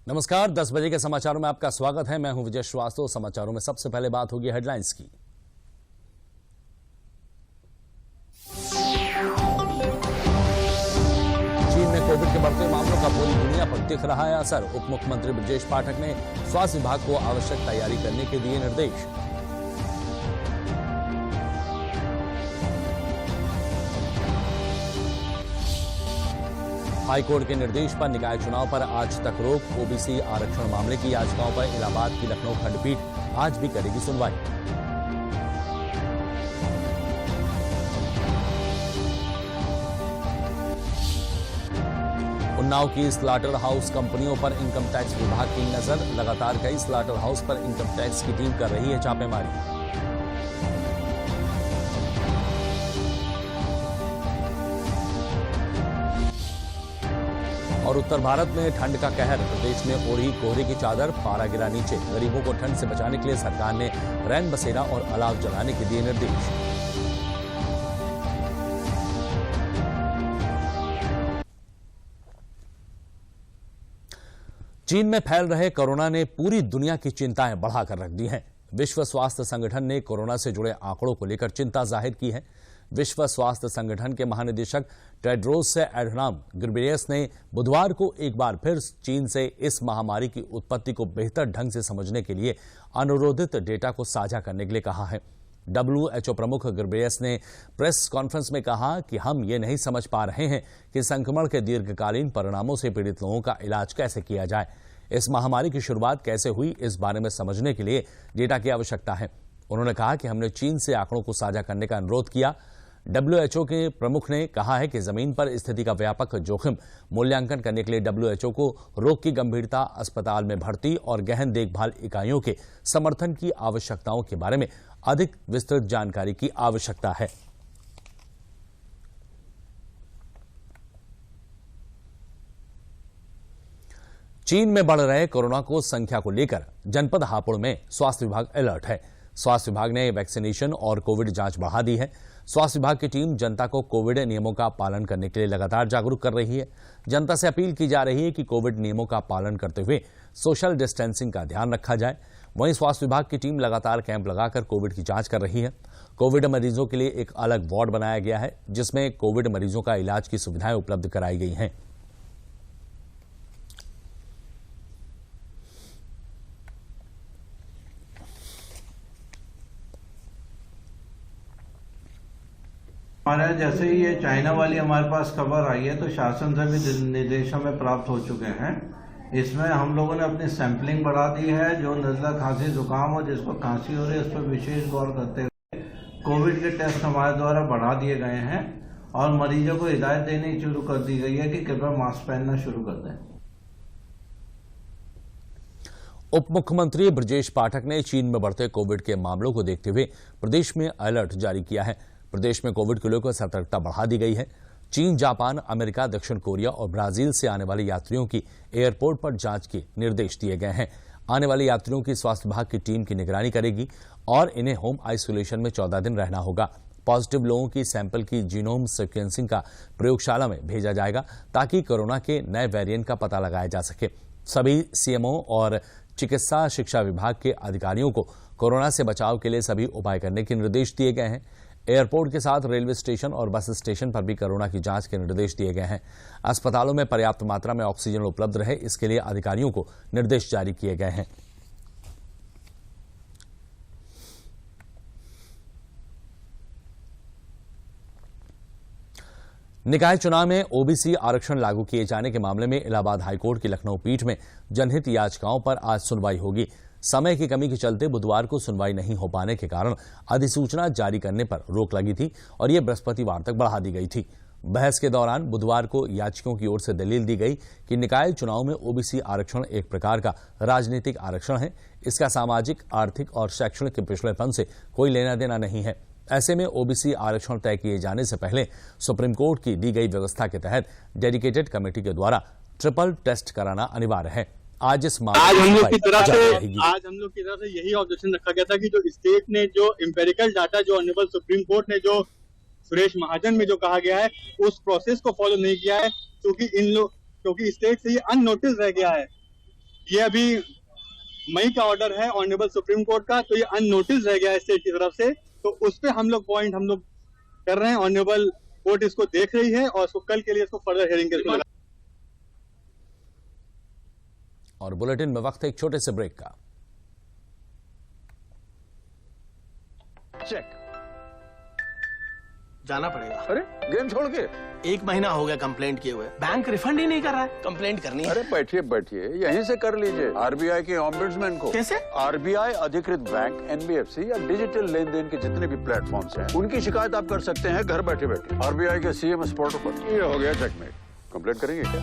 नमस्कार, 10 बजे के समाचारों में आपका स्वागत है। मैं हूं विजय श्रीवास्तव। समाचारों में सबसे पहले बात होगी हेडलाइंस की। चीन में कोविड के बढ़ते मामलों का पूरी दुनिया पर दिख रहा है असर। उप मुख्यमंत्री ब्रजेश पाठक ने स्वास्थ्य विभाग को आवश्यक तैयारी करने के दिए निर्देश। हाईकोर्ट के निर्देश पर निकाय चुनाव पर आज तक रोक। ओबीसी आरक्षण मामले की याचिकाओं पर इलाहाबाद की लखनऊ खंडपीठ आज भी करेगी सुनवाई। उन्नाव की स्लाटर हाउस कंपनियों पर इनकम टैक्स विभाग की नजर। लगातार कई स्लाटर हाउस पर इनकम टैक्स की टीम कर रही है छापेमारी। और उत्तर भारत में ठंड का कहर। प्रदेश में ओढ़ी कोहरे की चादर, पारा गिरा नीचे। गरीबों को ठंड से बचाने के लिए सरकार ने रैन बसेरा और अलाव जलाने के दिए निर्देश। चीन में फैल रहे कोरोना ने पूरी दुनिया की चिंताएं बढ़ाकर रख दी हैं। विश्व स्वास्थ्य संगठन ने कोरोना से जुड़े आंकड़ों को लेकर चिंता जाहिर की है। विश्व स्वास्थ्य संगठन के महानिदेशक टेड्रोस एडहानोम घेब्रेयेसस ने बुधवार को एक बार फिर चीन से इस महामारी की उत्पत्ति को बेहतर ढंग से समझने के लिए अनुरोधित डेटा को साझा करने के लिए कहा है। WHO प्रमुख घेब्रेयेसस ने प्रेस कॉन्फ्रेंस में कहा कि हम ये नहीं समझ पा रहे हैं कि संक्रमण के दीर्घकालीन परिणामों से पीड़ित लोगों का इलाज कैसे किया जाए। इस महामारी की शुरुआत कैसे हुई, इस बारे में समझने के लिए डेटा की आवश्यकता है। उन्होंने कहा कि हमने चीन से आंकड़ों को साझा करने का अनुरोध किया। WHO के प्रमुख ने कहा है कि जमीन पर स्थिति का व्यापक जोखिम मूल्यांकन करने के लिए WHO को रोग की गंभीरता, अस्पताल में भर्ती और गहन देखभाल इकाइयों के समर्थन की आवश्यकताओं के बारे में अधिक विस्तृत जानकारी की आवश्यकता है। चीन में बढ़ रहे कोरोना को संख्या को लेकर जनपद हापुड़ में स्वास्थ्य विभाग अलर्ट है। स्वास्थ्य विभाग ने वैक्सीनेशन और कोविड जांच बढ़ा दी है। स्वास्थ्य विभाग की टीम जनता को कोविड नियमों का पालन करने के लिए लगातार जागरूक कर रही है। जनता से अपील की जा रही है कि कोविड नियमों का पालन करते हुए सोशल डिस्टेंसिंग का ध्यान रखा जाए। वहीं स्वास्थ्य विभाग की टीम लगातार कैंप लगाकर कोविड की जांच कर रही है। कोविड मरीजों के लिए एक अलग वार्ड बनाया गया है, जिसमें कोविड मरीजों का इलाज की सुविधाएं उपलब्ध कराई गई हैं। हमारे यहाँ जैसे ही ये चाइना वाली हमारे पास खबर आई है तो शासन से भी निर्देश हमें प्राप्त हो चुके हैं। इसमें हम लोगों ने अपनी सैंपलिंग बढ़ा दी है। जो नज़ला, खांसी, जुकाम हो, जिसको खांसी हो रही है, उस पर विशेष गौर करते हुए कोविड के टेस्ट हमारे द्वारा बढ़ा दिए गए हैं और मरीजों को हिदायत देनी शुरू कर दी गई है कि कृपया मास्क पहनना शुरू कर दें। उप मुख्यमंत्री ब्रजेश पाठक ने चीन में बढ़ते कोविड के मामलों को देखते हुए प्रदेश में अलर्ट जारी किया है। प्रदेश में कोविड को लेकर सतर्कता बढ़ा दी गई है। चीन, जापान, अमेरिका, दक्षिण कोरिया और ब्राजील से आने वाले यात्रियों की एयरपोर्ट पर जांच के निर्देश दिए गए हैं। आने वाले यात्रियों की स्वास्थ्य विभाग की टीम की निगरानी करेगी और इन्हें होम आइसोलेशन में 14 दिन रहना होगा। पॉजिटिव लोगों की सैंपल की जीनोम सीक्वेंसिंग का प्रयोगशाला में भेजा जाएगा ताकि कोरोना के नए वेरिएंट का पता लगाया जा सके। सभी सीएमओ और चिकित्सा शिक्षा विभाग के अधिकारियों को कोरोना से बचाव के लिए सभी उपाय करने के निर्देश दिए गए हैं। एयरपोर्ट के साथ रेलवे स्टेशन और बस स्टेशन पर भी कोरोना की जांच के निर्देश दिए गए हैं। अस्पतालों में पर्याप्त मात्रा में ऑक्सीजन उपलब्ध रहे, इसके लिए अधिकारियों को निर्देश जारी किए गए हैं। निकाय चुनाव में ओबीसी आरक्षण लागू किए जाने के मामले में इलाहाबाद हाईकोर्ट की लखनऊ पीठ में जनहित याचिकाओं पर आज सुनवाई होगी। समय की कमी के चलते बुधवार को सुनवाई नहीं हो पाने के कारण अधिसूचना जारी करने पर रोक लगी थी और यह बृहस्पतिवार तक बढ़ा दी गई थी। बहस के दौरान बुधवार को याचिकों की ओर से दलील दी गई कि निकाय चुनाव में ओबीसी आरक्षण एक प्रकार का राजनीतिक आरक्षण है। इसका सामाजिक, आर्थिक और शैक्षणिक पिछड़ेपन से कोई लेना देना नहीं है। ऐसे में ओबीसी आरक्षण तय किए जाने से पहले सुप्रीम कोर्ट की दी गई व्यवस्था के तहत डेडिकेटेड कमेटी के द्वारा ट्रिपल टेस्ट कराना अनिवार्य है। आज हम लोग की तरफ से यही ऑब्जेक्शन रखा गया था कि जो स्टेट ने जो एम्पेरिकल डाटा जो ऑनरेबल सुप्रीम कोर्ट ने जो सुरेश महाजन में जो कहा गया है उस प्रोसेस को फॉलो नहीं किया है, क्योंकि स्टेट से ये अननोटिस रह गया है। ये अभी मई का ऑर्डर है ऑनरेबल सुप्रीम कोर्ट का, तो ये अननोटिस रह गया है स्टेट की तरफ से, तो उस पे हम लोग कर रहे हैं। ऑनरेबल कोर्ट इसको देख रही है और उसको कल के लिए इसको फर्दर हियरिंग के लिए। और बुलेटिन में वक्त है एक छोटे से ब्रेक का। चेक जाना पड़ेगा। अरे गेम छोड़ के 1 महीना हो गया कंप्लेंट किए हुए, बैंक रिफंड ही नहीं कर रहा है। कंप्लेंट करनी है। अरे बैठिए बैठिए यहीं से कर लीजिए आरबीआई के ऑम्बुड्समैन को। कैसे? आरबीआई अधिकृत बैंक, एनबीएफसी या डिजिटल लेन देन के जितने भी प्लेटफॉर्म्स हैं उनकी शिकायत आप कर सकते हैं घर बैठे बैठे आरबीआई के सीएमएस पोर्टल पर। ये हो गया चेकमेट। कंप्लेंट करेंगे क्या?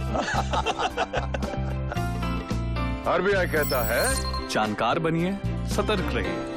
आरबीआई कहता है जानकार बनिए, सतर्क रहिए।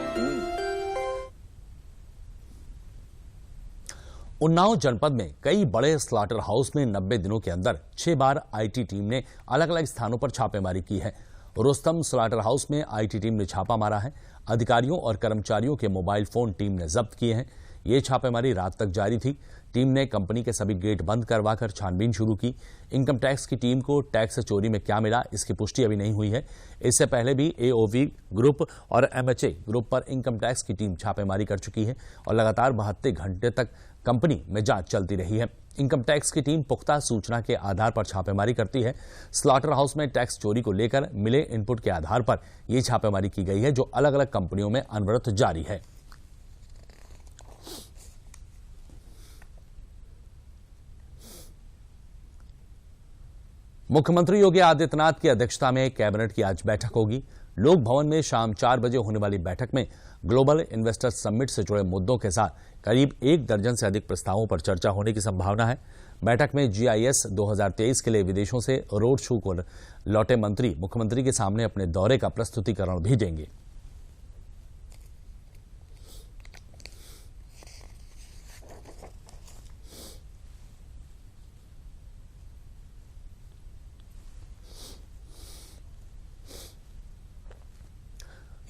उन्नाव जनपद में कई बड़े स्लॉटर हाउस में 90 दिनों के अंदर 6 बार आईटी टीम ने अलग अलग स्थानों पर छापेमारी की है। रुस्तम स्लॉटर हाउस में आईटी टीम ने छापा मारा है। अधिकारियों और कर्मचारियों के मोबाइल फोन टीम ने जब्त किए हैं। ये छापेमारी रात तक जारी थी। टीम ने कंपनी के सभी गेट बंद करवाकर छानबीन शुरू की। इनकम टैक्स की टीम को टैक्स चोरी में क्या मिला, इसकी पुष्टि अभी नहीं हुई है। इससे पहले भी एओवी ग्रुप और एमएचए ग्रुप पर इनकम टैक्स की टीम छापेमारी कर चुकी है और लगातार 72 घंटे तक कंपनी में जांच चलती रही है। इनकम टैक्स की टीम पुख्ता सूचना के आधार पर छापेमारी करती है। स्लॉटर हाउस में टैक्स चोरी को लेकर मिले इनपुट के आधार पर यह छापेमारी की गई है, जो अलग अलग कंपनियों में अनवरत जारी है। मुख्यमंत्री योगी आदित्यनाथ की अध्यक्षता में कैबिनेट की आज बैठक होगी। लोक भवन में शाम 4 बजे होने वाली बैठक में ग्लोबल इन्वेस्टर समिट से जुड़े मुद्दों के साथ करीब 1 दर्जन से अधिक प्रस्तावों पर चर्चा होने की संभावना है। बैठक में जीआईएस 2023 के लिए विदेशों से रोड शो को लौटे मंत्री मुख्यमंत्री के सामने अपने दौरे का प्रस्तुतिकरण भी देंगे।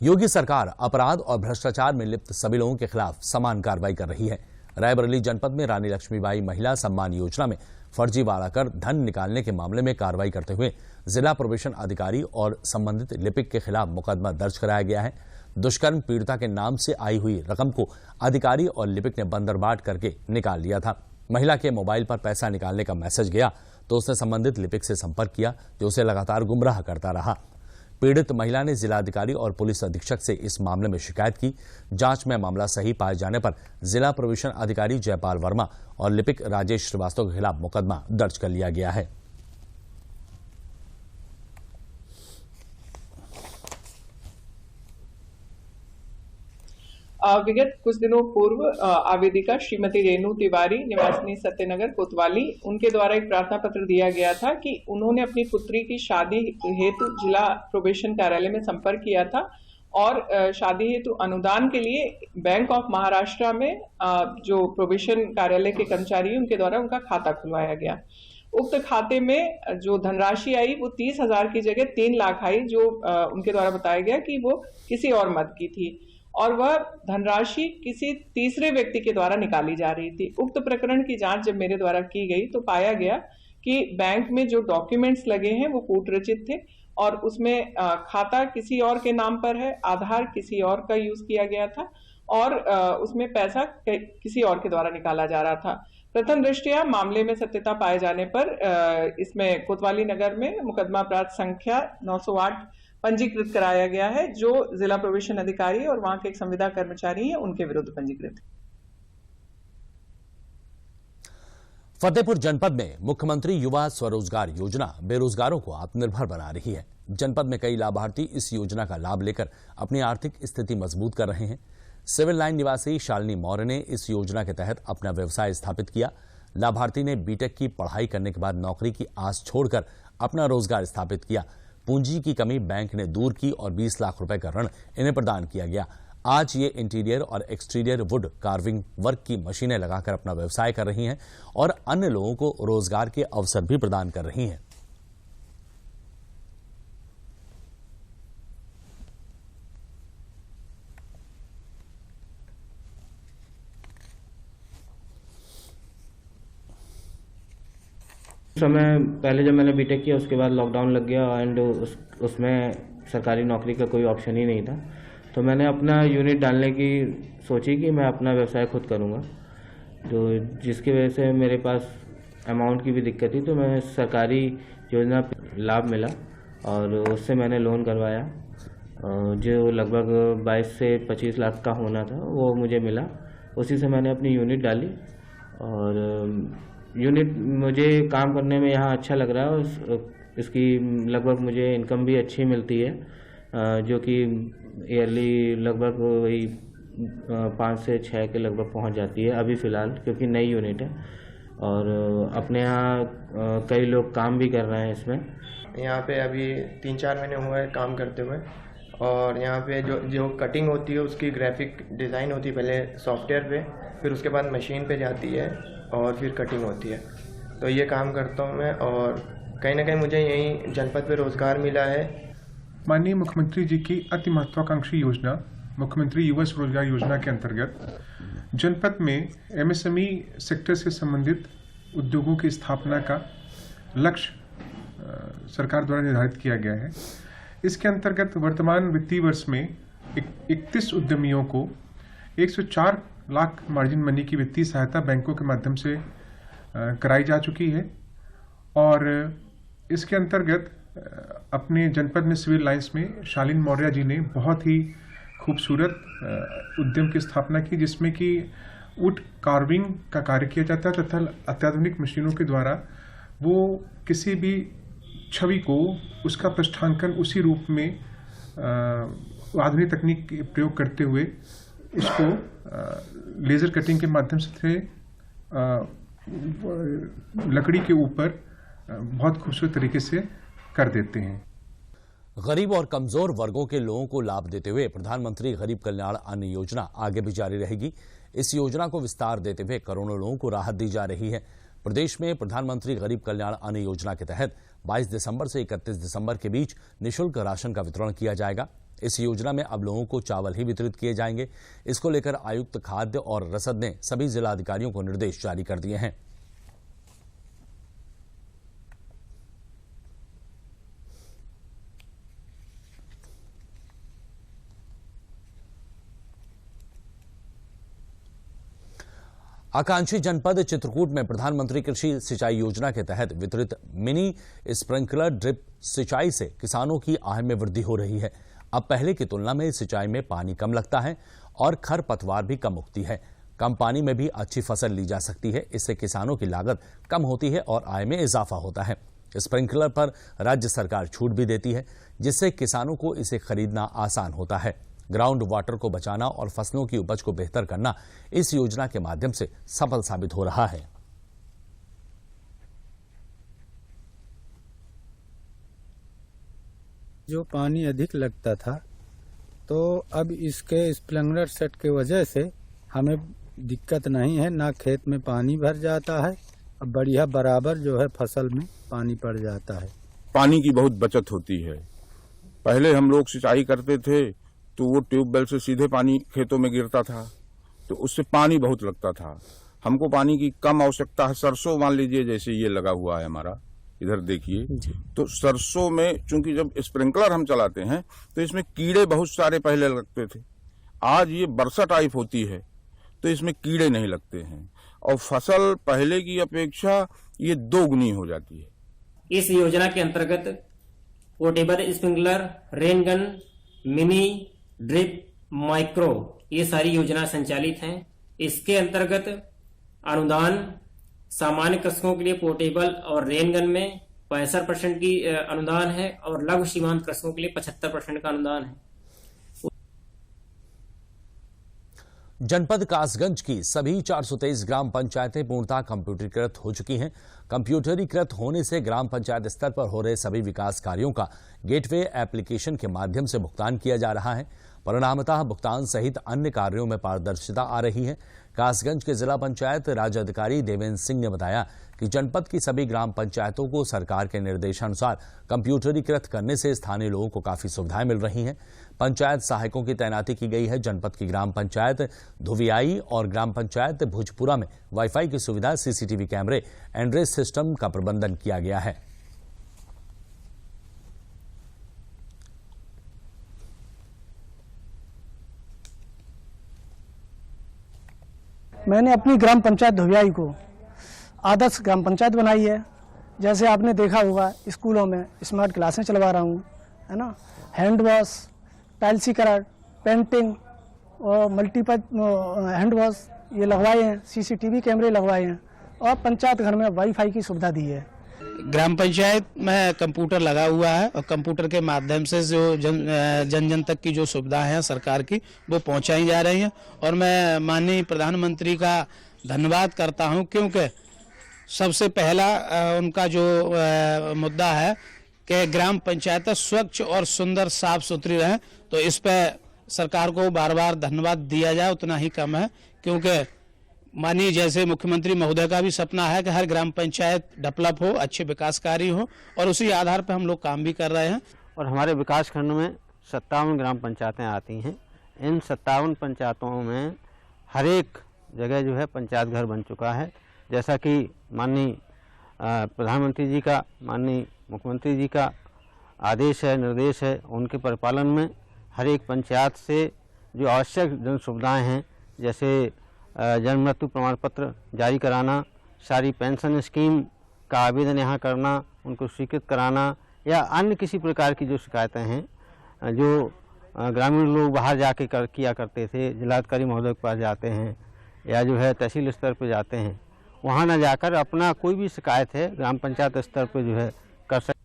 योगी सरकार अपराध और भ्रष्टाचार में लिप्त सभी लोगों के खिलाफ समान कार्रवाई कर रही है। रायबरेली जनपद में रानी लक्ष्मीबाई महिला सम्मान योजना में फर्जीवाड़ा कर धन निकालने के मामले में कार्रवाई करते हुए जिला प्रोबेशन अधिकारी और संबंधित लिपिक के खिलाफ मुकदमा दर्ज कराया गया है। दुष्कर्म पीड़िता के नाम से आई हुई रकम को अधिकारी और लिपिक ने बंदरबाट करके निकाल लिया था। महिला के मोबाइल पर पैसा निकालने का मैसेज गया तो उसने संबंधित लिपिक से संपर्क किया, जो उसे लगातार गुमराह करता रहा। पीड़ित महिला ने जिलाधिकारी और पुलिस अधीक्षक से इस मामले में शिकायत की। जांच में मामला सही पाए जाने पर जिला प्रोबेशन अधिकारी जयपाल वर्मा और लिपिक राजेश श्रीवास्तव के खिलाफ मुकदमा दर्ज कर लिया गया है। विगत कुछ दिनों पूर्व आवेदिका श्रीमती रेणु तिवारी निवासिनी सत्यनगर कोतवाली, उनके द्वारा एक प्रार्थना पत्र दिया गया था कि उन्होंने अपनी पुत्री की शादी हेतु जिला प्रोबेशन कार्यालय में संपर्क किया था और शादी हेतु अनुदान के लिए बैंक ऑफ महाराष्ट्र में जो प्रोबेशन कार्यालय के कर्मचारी हैं उनके द्वारा उनका खाता खुलवाया गया। उक्त खाते में जो धनराशि आई वो 30,000 की जगह 3 लाख आई, जो उनके द्वारा बताया गया कि वो किसी और मद की थी और वह धनराशि किसी तीसरे व्यक्ति के द्वारा निकाली जा रही थी। उक्त प्रकरण की जांच जब मेरे द्वारा की गई तो पाया गया कि बैंक में जो डॉक्यूमेंट्स लगे हैं वो कूट रचित थे और उसमें खाता किसी और के नाम पर है, आधार किसी और का यूज किया गया था और उसमें पैसा किसी और के द्वारा निकाला जा रहा था। प्रथम दृष्टया मामले में सत्यता पाए जाने पर इसमें कोतवाली नगर में मुकदमा अपराध संख्या 908 पंजीकृत कराया गया है, जो जिला प्रोबेशन अधिकारी और वहां के एक संविदा कर्मचारी हैं उनके विरुद्ध पंजीकृत। फतेहपुर जनपद में मुख्यमंत्री युवा स्वरोजगार योजना बेरोजगारों को आत्मनिर्भर बना रही है। जनपद में कई लाभार्थी इस योजना का लाभ लेकर अपनी आर्थिक स्थिति मजबूत कर रहे हैं। सिविल लाइन निवासी शालिनी मौर्य ने इस योजना के तहत अपना व्यवसाय स्थापित किया। लाभार्थी ने बीटेक की पढ़ाई करने के बाद नौकरी की आस छोड़कर अपना रोजगार स्थापित किया। पूंजी की कमी बैंक ने दूर की और 20 लाख रुपए का ऋण इन्हें प्रदान किया गया। आज ये इंटीरियर और एक्सटीरियर वुड कार्विंग वर्क की मशीनें लगाकर अपना व्यवसाय कर रही हैं और अन्य लोगों को रोजगार के अवसर भी प्रदान कर रही हैं। समय पहले जब मैंने बीटेक किया उसके बाद लॉकडाउन लग गया एंड उसमें सरकारी नौकरी का कोई ऑप्शन ही नहीं था, तो मैंने अपना यूनिट डालने की सोची कि मैं अपना व्यवसाय खुद करूँगा। तो जिसकी वजह से मेरे पास अमाउंट की भी दिक्कत थी, तो मैं सरकारी योजना लाभ मिला और उससे मैंने लोन करवाया जो लगभग 22 से 25 लाख का होना था, वो मुझे मिला। उसी से मैंने अपनी यूनिट डाली और यूनिट मुझे काम करने में यहाँ अच्छा लग रहा है और इसकी लगभग मुझे इनकम भी अच्छी मिलती है, जो कि ईयरली लगभग वही 5 से 6 के लगभग पहुँच जाती है अभी फ़िलहाल, क्योंकि नई यूनिट है और अपने यहाँ कई लोग काम भी कर रहे हैं इसमें। यहाँ पे अभी 3-4 महीने हुए हैं काम करते हुए और यहाँ पे जो कटिंग होती है उसकी ग्राफिक डिज़ाइन होती है पहले सॉफ्टवेयर पे, फिर उसके बाद मशीन पे जाती है और फिर कटिंग होती है। तो ये काम करता हूँ मैं और कहीं ना कहीं मुझे यहीं जनपद पे रोज़गार मिला है। माननीय मुख्यमंत्री जी की अति महत्वाकांक्षी योजना मुख्यमंत्री युवा स्वरोजगार योजना के अंतर्गत जनपद में एमएसएमई सेक्टर से संबंधित उद्योगों की स्थापना का लक्ष्य सरकार द्वारा निर्धारित किया गया है। इसके अंतर्गत वर्तमान वित्तीय वर्ष में 31 उद्यमियों को 104 लाख मार्जिन मनी की वित्तीय सहायता बैंकों के माध्यम से कराई जा चुकी है और इसके अंतर्गत अपने जनपद में सिविल लाइंस में शालीन मौर्य जी ने बहुत ही खूबसूरत उद्यम की स्थापना की, जिसमें कि वुड कार्विंग का कार्य किया जाता है तथा अत्याधुनिक मशीनों के द्वारा वो किसी भी छवि को उसका पृष्ठांकन उसी रूप में आधुनिक तकनीक के प्रयोग करते हुए इसको लेज़र कटिंग के माध्यम से लकड़ी के ऊपर बहुत खूबसूरत तरीके से कर देते हैं। गरीब और कमजोर वर्गों के लोगों को लाभ देते हुए प्रधानमंत्री गरीब कल्याण अन्न योजना आगे भी जारी रहेगी। इस योजना को विस्तार देते हुए करोड़ों लोगों को राहत दी जा रही है। प्रदेश में प्रधानमंत्री गरीब कल्याण अन्न योजना के तहत 22 दिसंबर से 31 दिसंबर के बीच निःशुल्क राशन का वितरण किया जाएगा। इस योजना में अब लोगों को चावल ही वितरित किए जाएंगे। इसको लेकर आयुक्त खाद्य और रसद ने सभी जिलाधिकारियों को निर्देश जारी कर दिए हैं। आकांक्षी जनपद चित्रकूट में प्रधानमंत्री कृषि सिंचाई योजना के तहत वितरित मिनी स्प्रिंकलर ड्रिप सिंचाई से किसानों की आय में वृद्धि हो रही है। अब पहले की तुलना में सिंचाई में पानी कम लगता है और खरपतवार भी कम उगती है। कम पानी में भी अच्छी फसल ली जा सकती है। इससे किसानों की लागत कम होती है और आय में इजाफा होता है। स्प्रिंकलर पर राज्य सरकार छूट भी देती है, जिससे किसानों को इसे खरीदना आसान होता है। ग्राउंड वाटर को बचाना और फसलों की उपज को बेहतर करना इस योजना के माध्यम से सफल साबित हो रहा है। जो पानी अधिक लगता था, तो अब इसके स्प्रिंकलर सेट की वजह से हमें दिक्कत नहीं है, ना खेत में पानी भर जाता है, अब बढ़िया बराबर जो है फसल में पानी पड़ जाता है। पानी की बहुत बचत होती है। पहले हम लोग सिंचाई करते थे तो वो ट्यूबवेल से सीधे पानी खेतों में गिरता था, तो उससे पानी बहुत लगता था। हमको पानी की कम आवश्यकता है। सरसों मान लीजिए, जैसे ये लगा हुआ है हमारा, इधर देखिए, तो सरसों में चूंकि जब स्प्रिंकलर हम चलाते हैं तो इसमें कीड़े बहुत सारे पहले लगते थे। आज ये वर्षा टाइप होती है तो इसमें कीड़े नहीं लगते हैं और फसल पहले की अपेक्षा ये 2 गुनी हो जाती है। इस योजना के अंतर्गत portable sprinkler, rain gun, mini drip, micro, ये सारी योजना संचालित हैं। इसके अंतर्गत अनुदान सामान्य कृषकों के लिए पोर्टेबल और रेन गन में 65% की अनुदान है और लघु सीमांत कृषकों के लिए 75% का अनुदान है। जनपद कासगंज की सभी 423 ग्राम पंचायतें पूर्णतः कंप्यूटरीकृत हो चुकी हैं। कंप्यूटरीकृत होने से ग्राम पंचायत स्तर पर हो रहे सभी विकास कार्यों का गेटवे एप्लीकेशन के माध्यम से भुगतान किया जा रहा है। परिणामतः भुगतान सहित अन्य कार्यों में पारदर्शिता आ रही है। कासगंज के जिला पंचायत राज्य अधिकारी देवेंद्र सिंह ने बताया कि जनपद की सभी ग्राम पंचायतों को सरकार के निर्देशानुसार कंप्यूटरीकृत करने से स्थानीय लोगों को काफी सुविधाएं मिल रही हैं। पंचायत सहायकों की तैनाती की गई है। जनपद की ग्राम पंचायत धुवियाई और ग्राम पंचायत भुजपुरा में वाईफाई की सुविधा, सीसीटीवी कैमरे, एंड्रेस सिस्टम का प्रबंधन किया गया है। मैंने अपनी ग्राम पंचायत धुवियाई को आदर्श ग्राम पंचायत बनाई है। जैसे आपने देखा होगा स्कूलों में स्मार्ट क्लासें चलवा रहा हूँ, है ना। हैंड वॉश, टाइल्सीकरण, पेंटिंग और मल्टीपल हैंड वॉश ये लगवाए हैं, सीसीटीवी कैमरे लगवाए हैं और पंचायत घर में वाईफाई की सुविधा दी है। ग्राम पंचायत में कंप्यूटर लगा हुआ है और कंप्यूटर के माध्यम से जो जन तक की जो सुविधा है सरकार की वो पहुंचाई जा रही है। और मैं माननीय प्रधानमंत्री का धन्यवाद करता हूं, क्योंकि सबसे पहला उनका जो मुद्दा है कि ग्राम पंचायत स्वच्छ और सुंदर साफ सुथरी रहे, तो इस पर सरकार को बार बार धन्यवाद दिया जाए उतना ही कम है। क्योंकि माननीय जैसे मुख्यमंत्री महोदय का भी सपना है कि हर ग्राम पंचायत डेवलप हो, अच्छे विकास कार्य हो, और उसी आधार पर हम लोग काम भी कर रहे हैं। और हमारे विकास खंड में 57 ग्राम पंचायतें आती हैं। इन 57 पंचायतों में हर एक जगह जो है पंचायत घर बन चुका है। जैसा कि माननीय प्रधानमंत्री जी का, माननीय मुख्यमंत्री जी का आदेश है, निर्देश है, उनके परिपालन में हर एक पंचायत से जो आवश्यक जन सुविधाएँ हैं, जैसे जन्म मृत्यु प्रमाण पत्र जारी कराना, सारी पेंशन स्कीम का आवेदन यहाँ करना, उनको स्वीकृत कराना, या अन्य किसी प्रकार की जो शिकायतें हैं जो ग्रामीण लोग बाहर जाके किया करते थे, जिलाधिकारी महोदय के पास जाते हैं या जो है तहसील स्तर पर जाते हैं, वहाँ न जाकर अपना कोई भी शिकायत है ग्राम पंचायत स्तर पर जो है कर सकते।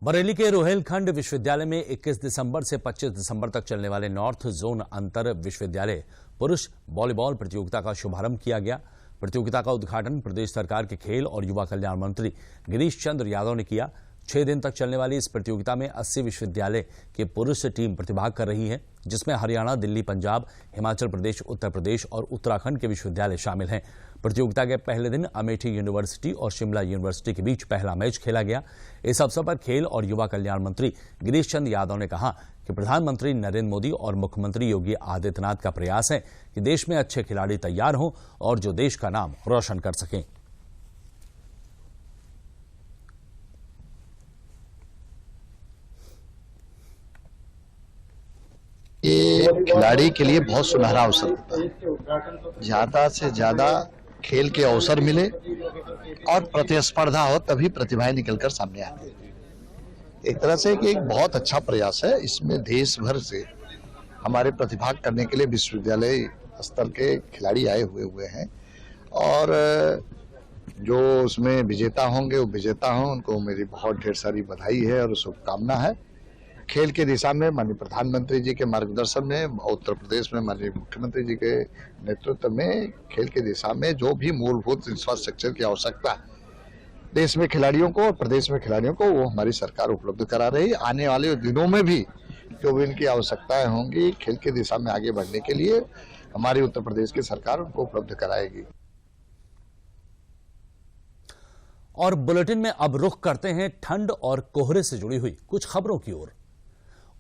बरेली के रोहेलखंड विश्वविद्यालय में 21 दिसंबर से 25 दिसंबर तक चलने वाले नॉर्थ जोन अंतर विश्वविद्यालय पुरुष वॉलीबॉल प्रतियोगिता का शुभारंभ किया गया। प्रतियोगिता का उद्घाटन प्रदेश सरकार के खेल और युवा कल्याण मंत्री गिरीश चंद्र यादव ने किया। 6 दिन तक चलने वाली इस प्रतियोगिता में 80 विश्वविद्यालय की पुरुष टीम प्रतिभाग कर रही है, जिसमें हरियाणा, दिल्ली, पंजाब, हिमाचल प्रदेश, उत्तर प्रदेश और उत्तराखंड के विश्वविद्यालय शामिल हैं। प्रतियोगिता के पहले दिन अमेठी यूनिवर्सिटी और शिमला यूनिवर्सिटी के बीच पहला मैच खेला गया। इस अवसर पर खेल और युवा कल्याण मंत्री गिरीश चंद्र यादव ने कहा कि प्रधानमंत्री नरेंद्र मोदी और मुख्यमंत्री योगी आदित्यनाथ का प्रयास है कि देश में अच्छे खिलाड़ी तैयार हों और जो देश का नाम रोशन कर सकें। ये खिलाड़ी के लिए बहुत सुनहरा अवसर होता है। ज्यादा से ज्यादा खेल के अवसर मिले और प्रतिस्पर्धा हो, तभी प्रतिभाएं निकलकर सामने आती है। एक तरह से कि एक बहुत अच्छा प्रयास है। इसमें देश भर से हमारे प्रतिभाग करने के लिए विश्वविद्यालय स्तर के खिलाड़ी आए हुए हैं और जो उसमें विजेता होंगे वो विजेता हों, उनको मेरी बहुत ढेर सारी बधाई है और शुभकामना है। खेल की दिशा में माननीय प्रधानमंत्री जी के मार्गदर्शन में, उत्तर प्रदेश में माननीय मुख्यमंत्री जी के नेतृत्व में खेल की दिशा में जो भी मूलभूत इंफ्रास्ट्रक्चर की आवश्यकता देश में खिलाड़ियों को और प्रदेश में खिलाड़ियों को, वो हमारी सरकार उपलब्ध करा रही है। आने वाले दिनों में भी जो भी इनकी आवश्यकताएं होंगी खेल की दिशा में आगे बढ़ने के लिए, हमारी उत्तर प्रदेश की सरकार उनको उपलब्ध कराएगी। और बुलेटिन में अब रुख करते हैं ठंड और कोहरे से जुड़ी हुई कुछ खबरों की ओर।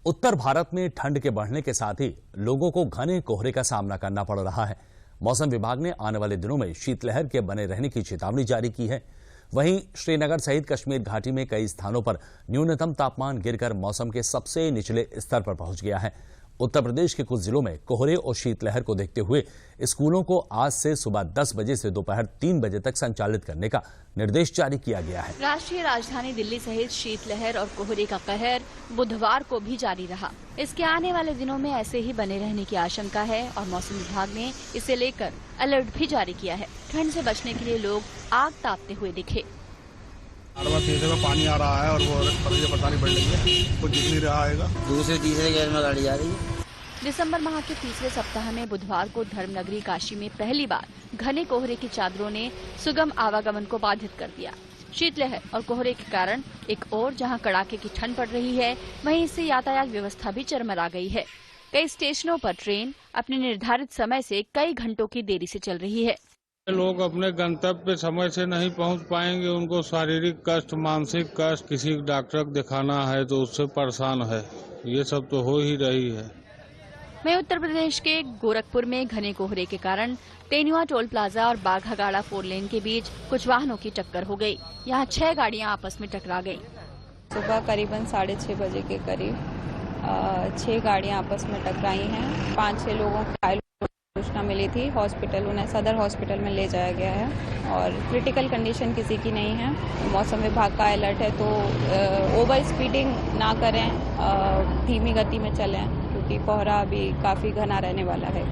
उत्तर भारत में ठंड के बढ़ने के साथ ही लोगों को घने कोहरे का सामना करना पड़ रहा है। मौसम विभाग ने आने वाले दिनों में शीतलहर के बने रहने की चेतावनी जारी की है। वहीं श्रीनगर सहित कश्मीर घाटी में कई स्थानों पर न्यूनतम तापमान गिरकर मौसम के सबसे निचले स्तर पर पहुंच गया है। उत्तर प्रदेश के कुछ जिलों में कोहरे और शीतलहर को देखते हुए स्कूलों को आज से सुबह 10 बजे से दोपहर 3 बजे तक संचालित करने का निर्देश जारी किया गया है। राष्ट्रीय राजधानी दिल्ली सहित शीतलहर और कोहरे का कहर बुधवार को भी जारी रहा। इसके आने वाले दिनों में ऐसे ही बने रहने की आशंका है और मौसम विभाग ने इसे लेकर अलर्ट भी जारी किया है। ठंड से बचने के लिए लोग आग तापते हुए दिखे। में पानी आ रहा है और वो परेशानी बढ़ रही है, कुछ दिख नहीं रहा है। दूसरे तीसरे गेयर में गाड़ी जा रही है। दिसंबर माह के तीसरे सप्ताह में बुधवार को धर्मनगरी काशी में पहली बार घने कोहरे की चादरों ने सुगम आवागमन को बाधित कर दिया। शीतलहर और कोहरे के कारण एक ओर जहां कड़ाके की ठंड पड़ रही है, वहीं इससे यातायात व्यवस्था भी चरमरा गई है। कई स्टेशनों पर ट्रेन अपने निर्धारित समय से कई घंटों की देरी से चल रही है। लोग अपने गंतव्य पे समय से नहीं पहुंच पाएंगे, उनको शारीरिक कष्ट, मानसिक कष्ट, किसी डॉक्टर को दिखाना है तो उससे परेशान है, ये सब तो हो ही रही है। वहीं उत्तर प्रदेश के गोरखपुर में घने कोहरे के कारण तेनुआ टोल प्लाजा और बाघागाड़ा 4 लेन के बीच कुछ वाहनों की टक्कर हो गई। यहां 6 गाड़ियां आपस में टकरा गईं। सुबह करीबन 6:30 बजे के करीब 6 गाड़ियां आपस में टकराई हैं। 5-6 लोगों को घायल सूचना मिली थी। हॉस्पिटल, उन्हें सदर हॉस्पिटल में ले जाया गया है और क्रिटिकल कंडीशन किसी की नहीं है। मौसम विभाग का अलर्ट है तो ओवर स्पीडिंग ना करें, धीमी गति में चलें क्योंकि कोहरा भी काफी घना रहने वाला है।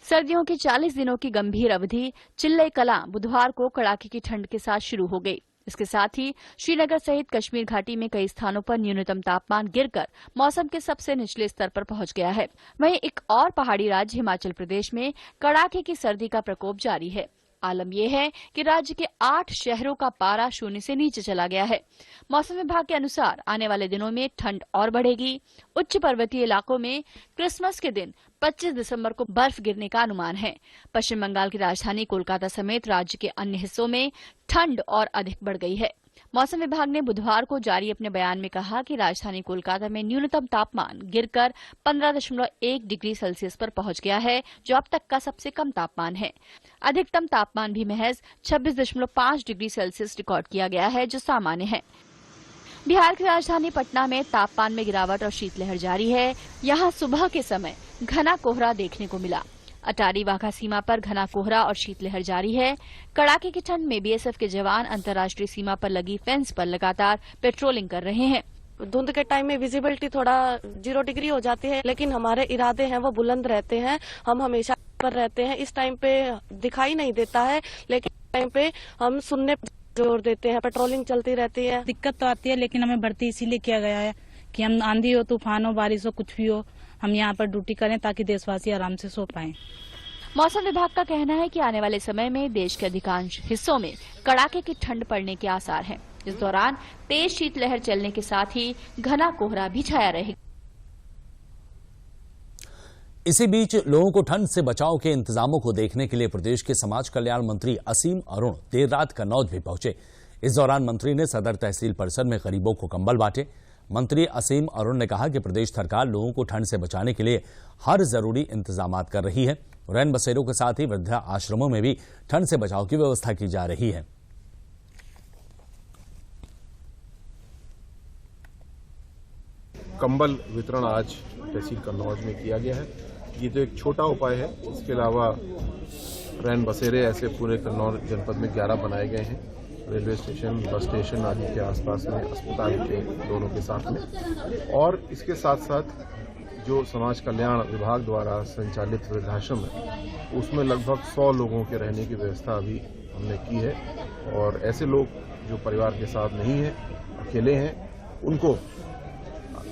सर्दियों के 40 दिनों की गंभीर अवधि चिल्ले कलां बुधवार को कड़ाके की ठंड के साथ शुरू हो गई। इसके साथ ही श्रीनगर सहित कश्मीर घाटी में कई स्थानों पर न्यूनतम तापमान गिरकर मौसम के सबसे निचले स्तर पर पहुंच गया है। वहीं एक और पहाड़ी राज्य हिमाचल प्रदेश में कड़ाके की सर्दी का प्रकोप जारी है। आलम यह है कि राज्य के 8 शहरों का पारा 0 से नीचे चला गया है। मौसम विभाग के अनुसार आने वाले दिनों में ठंड और बढ़ेगी। उच्च पर्वतीय इलाकों में क्रिसमस के दिन 25 दिसंबर को बर्फ गिरने का अनुमान है। पश्चिम बंगाल की राजधानी कोलकाता समेत राज्य के अन्य हिस्सों में ठंड और अधिक बढ़ गई है। मौसम विभाग ने बुधवार को जारी अपने बयान में कहा कि राजधानी कोलकाता में न्यूनतम तापमान गिरकर 15.1 डिग्री सेल्सियस पर पहुंच गया है, जो अब तक का सबसे कम तापमान है। अधिकतम तापमान भी महज 26.5 डिग्री सेल्सियस रिकॉर्ड किया गया है, जो सामान्य है। बिहार की राजधानी पटना में तापमान में गिरावट और शीतलहर जारी है। यहां सुबह के समय घना कोहरा देखने को मिला। अटारी वाघा सीमा पर घना कोहरा और शीतलहर जारी है। कड़ाके की ठंड में बीएसएफ के जवान अंतर्राष्ट्रीय सीमा पर लगी फेंस पर लगातार पेट्रोलिंग कर रहे हैं। धुंध के टाइम में विजिबिलिटी थोड़ा 0 डिग्री हो जाती है, लेकिन हमारे इरादे हैं वो बुलंद रहते हैं। हम हमेशा पर रहते हैं। इस टाइम पे दिखाई नहीं देता है, लेकिन टाइम पे हम सुनने जोर देते हैं। पेट्रोलिंग चलती रहती है। दिक्कत तो आती है, लेकिन हमें भर्ती इसीलिए किया गया है कि हम आंधी हो, तूफान हो, बारिश हो, कुछ भी हो, हम यहाँ पर ड्यूटी करें ताकि देशवासी आराम से सो पाएं। मौसम विभाग का कहना है कि आने वाले समय में देश के अधिकांश हिस्सों में कड़ाके की ठंड पड़ने के आसार हैं। इस दौरान तेज शीतलहर चलने के साथ ही घना कोहरा भी छाया रहेगा। इसी बीच लोगों को ठंड से बचाव के इंतजामों को देखने के लिए प्रदेश के समाज कल्याण मंत्री असीम अरुण देर रात कन्नौज भी पहुंचे। इस दौरान मंत्री ने सदर तहसील परिसर में गरीबों को कंबल बांटे। मंत्री असीम अरुण ने कहा कि प्रदेश सरकार लोगों को ठंड से बचाने के लिए हर जरूरी इंतजाम कर रही है। रैन बसेरों के साथ ही वृद्धा आश्रमों में भी ठंड से बचाव की व्यवस्था की जा रही है। कंबल वितरण आज तहसील कन्नौज में किया गया है। ये तो एक छोटा उपाय है। इसके अलावा रैन बसेरे ऐसे पूरे कन्नौज जनपद में 11 बनाए गए हैं। रेलवे स्टेशन, बस स्टेशन आदि के आसपास में, अस्पताल के दोनों के साथ में। और इसके साथ साथ जो समाज कल्याण विभाग द्वारा संचालित वृद्धाश्रम है, उसमें लगभग 100 लोगों के रहने की व्यवस्था अभी हमने की है। और ऐसे लोग जो परिवार के साथ नहीं हैं, अकेले हैं, उनको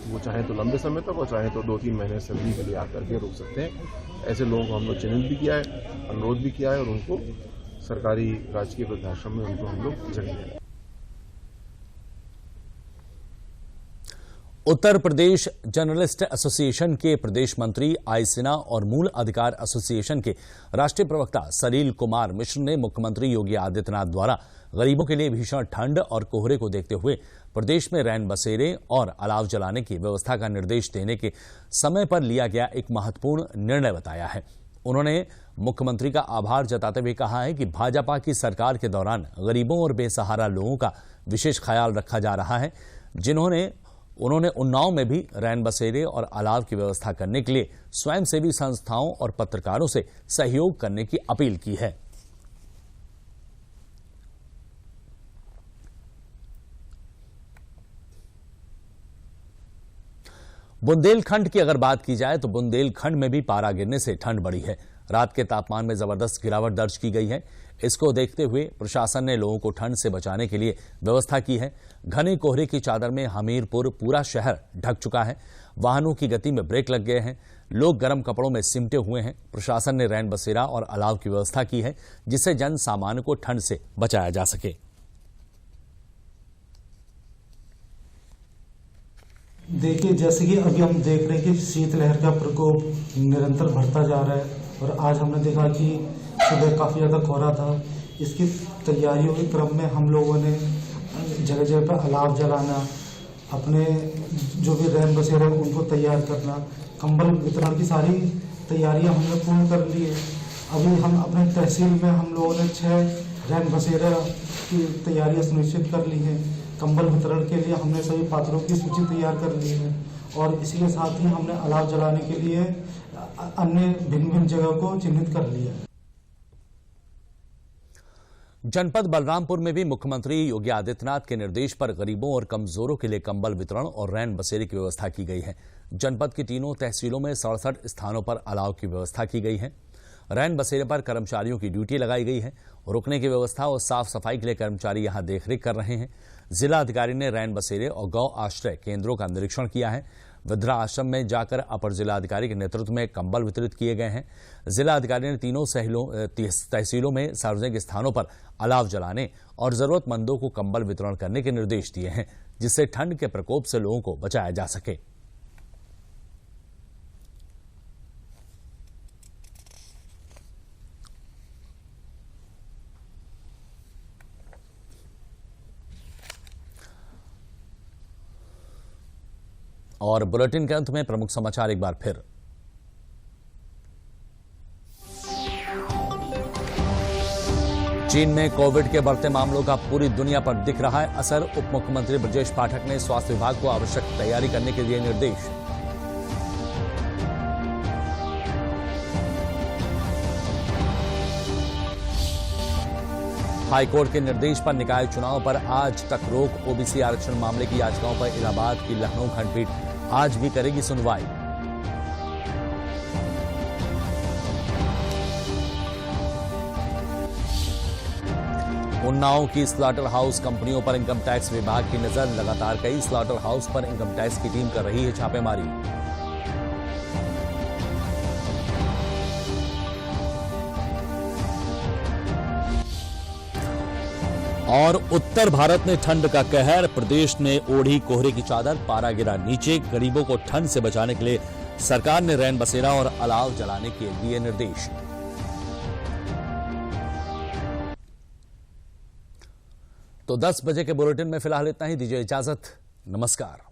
वो चाहे तो लंबे समय तक और चाहे तो 2-3 महीने सर्दी के लिए आकर के रुक सकते हैं। ऐसे लोगों को हम लोग चिन्हित भी किया है, अनुरोध भी किया है और उनको सरकारी राजकीय वृद्धाश्रम में उनको हम लोग जगह देंगे। उत्तर प्रदेश जर्नलिस्ट एसोसिएशन के प्रदेश मंत्री आई सिन्हा और मूल अधिकार एसोसिएशन के राष्ट्रीय प्रवक्ता सलील कुमार मिश्र ने मुख्यमंत्री योगी आदित्यनाथ द्वारा गरीबों के लिए भीषण ठंड और कोहरे को देखते हुए प्रदेश में रैन बसेरे और अलाव जलाने की व्यवस्था का निर्देश देने के समय पर लिया गया एक महत्वपूर्ण निर्णय बताया है। उन्होंने मुख्यमंत्री का आभार जताते हुए कहा है कि भाजपा की सरकार के दौरान गरीबों और बेसहारा लोगों का विशेष ख्याल रखा जा रहा है। उन्होंने उन्नाव में भी रैन बसेरे और अलाव की व्यवस्था करने के लिए स्वयंसेवी संस्थाओं और पत्रकारों से सहयोग करने की अपील की है। बुंदेलखंड की अगर बात की जाए तो बुंदेलखंड में भी पारा गिरने से ठंड बढ़ी है। रात के तापमान में जबरदस्त गिरावट दर्ज की गई है। इसको देखते हुए प्रशासन ने लोगों को ठंड से बचाने के लिए व्यवस्था की है। घने कोहरे की चादर में हमीरपुर पूरा शहर ढक चुका है। वाहनों की गति में ब्रेक लग गए हैं। लोग गर्म कपड़ों में सिमटे हुए हैं। प्रशासन ने रैन बसेरा और अलाव की व्यवस्था की है, जिससे जन सामान्य को ठंड से बचाया जा सके। देखिए, जैसे कि अभी हम देख रहे हैं कि शीतलहर का प्रकोप निरंतर बढ़ता जा रहा है और आज हमने देखा कि सुबह काफ़ी ज़्यादा कोहरा था। इसकी तैयारियों के क्रम में हम लोगों ने जगह जगह पर अलाव जलाना, अपने जो भी रैन बसेरे उनको तैयार करना, कंबल वितरण की सारी तैयारियां हमने पूर्ण कर ली है। अभी हम अपने तहसील में हम लोगों ने 6 रैन बसेरा की तैयारियां सुनिश्चित कर ली हैं। कंबल वितरण के लिए हमने सभी पात्रों की सूची तैयार कर ली है और इसी के साथ ही हमने अलाव जलाने के लिए अन्य भिन्न भिन्न जगह को चिन्हित कर लिया है। जनपद बलरामपुर में भी मुख्यमंत्री योगी आदित्यनाथ के निर्देश पर गरीबों और कमजोरों के लिए कंबल वितरण और रैन बसेरे की व्यवस्था की गई है। जनपद की तीनों तहसीलों में 67 स्थानों पर अलाव की व्यवस्था की गई है। रैन बसेरे पर कर्मचारियों की ड्यूटी लगाई गई है। रुकने की व्यवस्था और साफ सफाई के लिए कर्मचारी यहां देखरेख कर रहे हैं। जिला अधिकारी ने रैन बसेरे और गौ आश्रय केंद्रों का निरीक्षण किया है। वृद्धा आश्रम में जाकर अपर जिला अधिकारी के नेतृत्व में कंबल वितरित किए गए हैं। जिला अधिकारी ने तीनों तहसीलों में सार्वजनिक स्थानों पर अलाव जलाने और जरूरतमंदों को कंबल वितरण करने के निर्देश दिए हैं, जिससे ठंड के प्रकोप से लोगों को बचाया जा सके। और बुलेटिन के अंत में प्रमुख समाचार एक बार फिर। चीन में कोविड के बढ़ते मामलों का पूरी दुनिया पर दिख रहा है असर। उप मुख्यमंत्री ब्रजेश पाठक ने स्वास्थ्य विभाग को आवश्यक तैयारी करने के दिए निर्देश। हाईकोर्ट के निर्देश पर निकाय चुनाव पर आज तक रोक। ओबीसी आरक्षण मामले की याचिकाओं पर इलाहाबाद की लखनऊ खंडपीठ आज भी करेगी सुनवाई। उन्नाव की स्लॉटर हाउस कंपनियों पर इनकम टैक्स विभाग की नजर। लगातार कई स्लॉटर हाउस पर इनकम टैक्स की टीम कर रही है छापेमारी। और उत्तर भारत में ठंड का कहर। प्रदेश ने ओढ़ी कोहरे की चादर, पारा गिरा नीचे। गरीबों को ठंड से बचाने के लिए सरकार ने रैन बसेरा और अलाव जलाने के दिए निर्देश। तो 10 बजे के बुलेटिन में फिलहाल इतना ही। दीजिए इजाजत। नमस्कार।